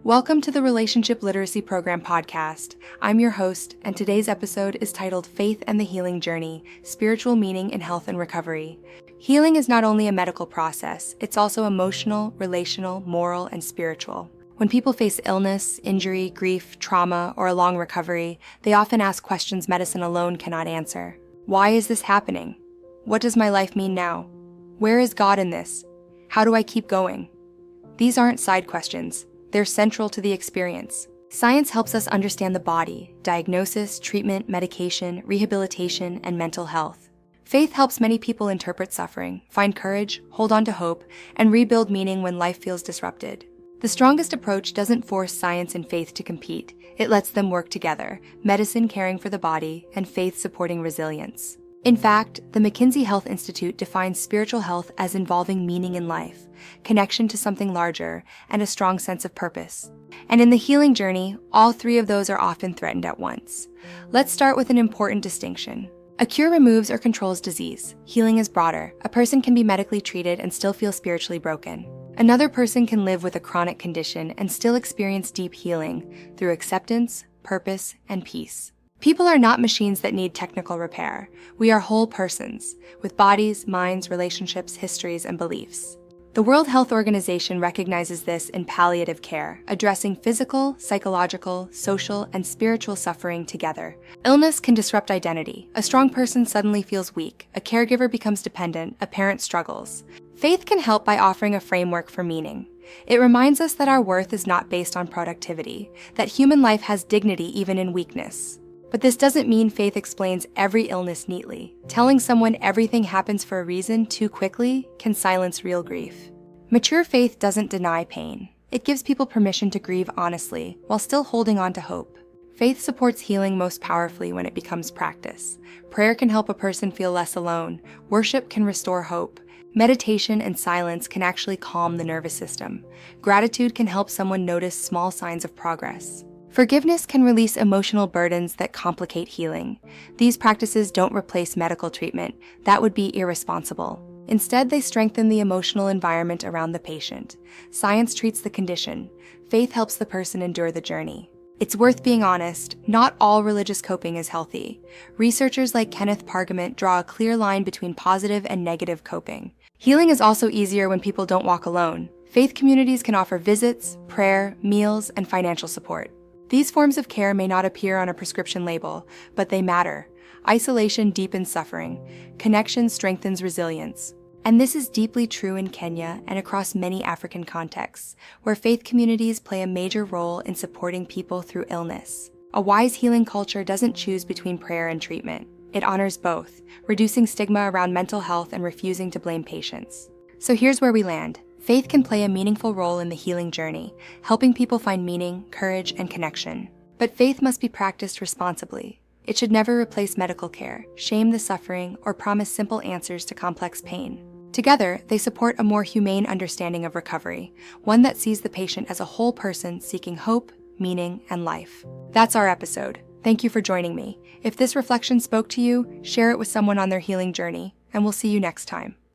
Welcome to the Relationship Literacy Program podcast. I'm your host, and today's episode is titled Faith and the Healing Journey, Spiritual Meaning in Health and Recovery. Healing is not only a medical process, it's also emotional, relational, moral, and spiritual. When people face illness, injury, grief, trauma, or a long recovery, they often ask questions medicine alone cannot answer. Why is this happening? What does my life mean now? Where is God in this? How do I keep going? These aren't side questions. They're central to the experience. Science helps us understand the body, diagnosis, treatment, medication, rehabilitation, and mental health. Faith helps many people interpret suffering, find courage, hold on to hope, and rebuild meaning when life feels disrupted. The strongest approach doesn't force science and faith to compete. It lets them work together, medicine caring for the body, and faith supporting resilience. In fact, the McKinsey Health Institute defines spiritual health as involving meaning in life, connection to something larger, and a strong sense of purpose. And in the healing journey, all three of those are often threatened at once. Let's start with an important distinction. A cure removes or controls disease. Healing is broader. A person can be medically treated and still feel spiritually broken. Another person can live with a chronic condition and still experience deep healing through acceptance, purpose, and peace. People are not machines that need technical repair. We are whole persons, with bodies, minds, relationships, histories, and beliefs. The World Health Organization recognizes this in palliative care, addressing physical, psychological, social, and spiritual suffering together. Illness can disrupt identity. A strong person suddenly feels weak, a caregiver becomes dependent, a parent struggles. Faith can help by offering a framework for meaning. It reminds us that our worth is not based on productivity, that human life has dignity even in weakness. But this doesn't mean faith explains every illness neatly. Telling someone everything happens for a reason too quickly can silence real grief. Mature faith doesn't deny pain. It gives people permission to grieve honestly while still holding on to hope. Faith supports healing most powerfully when it becomes practice. Prayer can help a person feel less alone. Worship can restore hope. Meditation and silence can actually calm the nervous system. Gratitude can help someone notice small signs of progress. Forgiveness can release emotional burdens that complicate healing. These practices don't replace medical treatment. That would be irresponsible. Instead, they strengthen the emotional environment around the patient. Science treats the condition. Faith helps the person endure the journey. It's worth being honest, not all religious coping is healthy. Researchers like Kenneth Pargament draw a clear line between positive and negative coping. Healing is also easier when people don't walk alone. Faith communities can offer visits, prayer, meals, and financial support. These forms of care may not appear on a prescription label, but they matter. Isolation deepens suffering. Connection strengthens resilience. And this is deeply true in Kenya and across many African contexts, where faith communities play a major role in supporting people through illness. A wise healing culture doesn't choose between prayer and treatment. It honors both, reducing stigma around mental health and refusing to blame patients. So here's where we land. Faith can play a meaningful role in the healing journey, helping people find meaning, courage, and connection. But faith must be practiced responsibly. It should never replace medical care, shame the suffering, or promise simple answers to complex pain. Together, they support a more humane understanding of recovery, one that sees the patient as a whole person seeking hope, meaning, and life. That's our episode. Thank you for joining me. If this reflection spoke to you, share it with someone on their healing journey, and we'll see you next time.